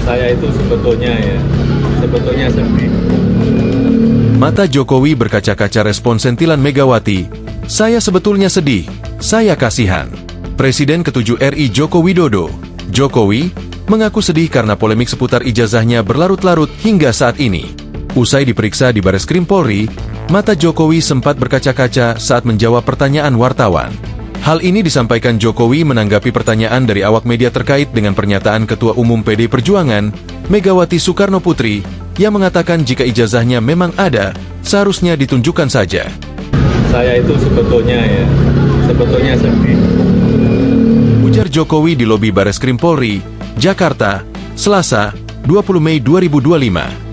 Saya itu sebetulnya sedih. Mata Jokowi berkaca-kaca respon sentilan Megawati, "Saya sebetulnya sedih, saya kasihan." Presiden ke-7 RI Joko Widodo, Jokowi, mengaku sedih karena polemik seputar ijazahnya berlarut-larut hingga saat ini. Usai diperiksa di Bareskrim Polri, mata Jokowi sempat berkaca-kaca saat menjawab pertanyaan wartawan. Hal ini disampaikan Jokowi menanggapi pertanyaan dari awak media terkait dengan pernyataan Ketua Umum PD Perjuangan, Megawati Soekarno Putri, yang mengatakan jika ijazahnya memang ada, seharusnya ditunjukkan saja. Saya itu sebetulnya sedih. Ujar Jokowi di lobi Bareskrim Polri, Jakarta, Selasa, 20 Mei 2025.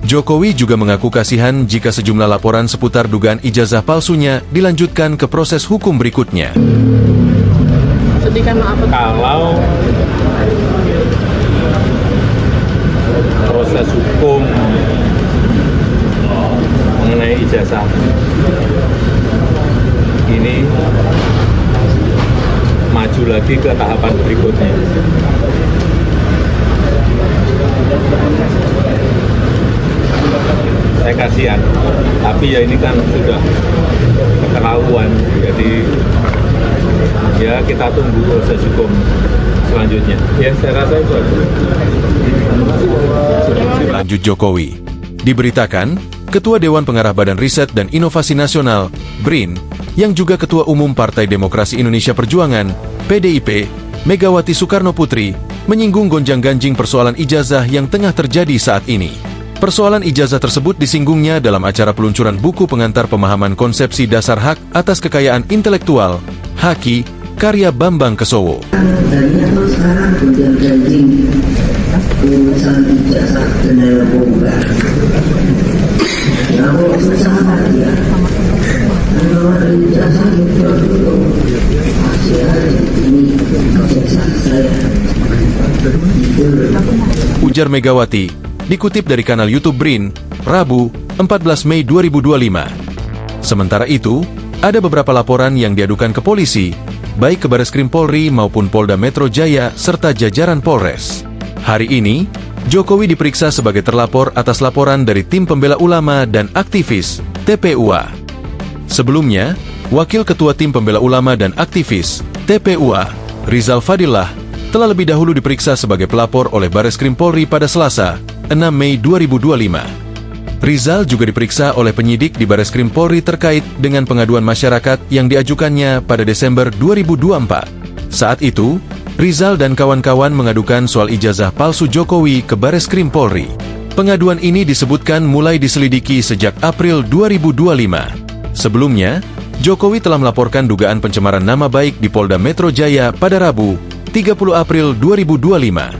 Jokowi juga mengaku kasihan jika sejumlah laporan seputar dugaan ijazah palsunya dilanjutkan ke proses hukum berikutnya. Sedih karena apa? Kalau proses hukum mengenai ijazah ini maju lagi ke tahapan berikutnya, saya kasihan, tapi ya ini kan sudah keterlaluan, jadi ya kita tunggu proses hukum selanjutnya. Ya, saya rasa itu aja. Lanjut Jokowi. Diberitakan, Ketua Dewan Pengarah Badan Riset dan Inovasi Nasional, BRIN, yang juga Ketua Umum Partai Demokrasi Indonesia Perjuangan, PDIP, Megawati Soekarno Putri, menyinggung gonjang-ganjing persoalan ijazah yang tengah terjadi saat ini. Persoalan ijazah tersebut disinggungnya dalam acara peluncuran buku pengantar pemahaman konsepsi dasar hak atas kekayaan intelektual, HAKI, karya Bambang Kesowo. Sekarang gonjang-ganjing urusan ijazah dan narkoba. Ya, susah ya. Kalau ada ijazah itu pasti ada ini ijazah saya. Ujar Megawati, dikutip dari kanal YouTube BRIN, Rabu, 14 Mei 2025. Sementara itu, ada beberapa laporan yang diadukan ke polisi, baik ke Bareskrim Polri maupun Polda Metro Jaya serta jajaran Polres. Hari ini, Jokowi diperiksa sebagai terlapor atas laporan dari Tim Pembela Ulama dan Aktivis, TPUA. Sebelumnya, Wakil Ketua Tim Pembela Ulama dan Aktivis, TPUA, Rizal Fadillah, telah lebih dahulu diperiksa sebagai pelapor oleh Bareskrim Polri pada Selasa, 6 Mei 2025. Rizal juga diperiksa oleh penyidik di Bareskrim Polri terkait dengan pengaduan masyarakat yang diajukannya pada Desember 2024. Saat itu, Rizal dan kawan-kawan mengadukan soal ijazah palsu Jokowi ke Bareskrim Polri. Pengaduan ini disebutkan mulai diselidiki sejak April 2025. Sebelumnya, Jokowi telah melaporkan dugaan pencemaran nama baik di Polda Metro Jaya pada Rabu, 30 April 2025.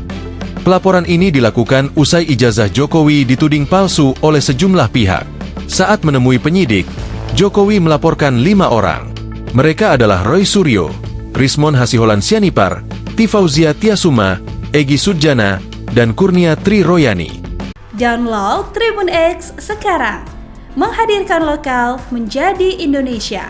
Pelaporan ini dilakukan usai ijazah Jokowi dituding palsu oleh sejumlah pihak. Saat menemui penyidik, Jokowi melaporkan 5 orang. Mereka adalah Roy Suryo, Rismon Hasiholan Sianipar, Tifauzia Tiasuma, Egy Sudjana, dan Kurnia Tri Royani. Download Tribun X sekarang, menghadirkan lokal menjadi Indonesia.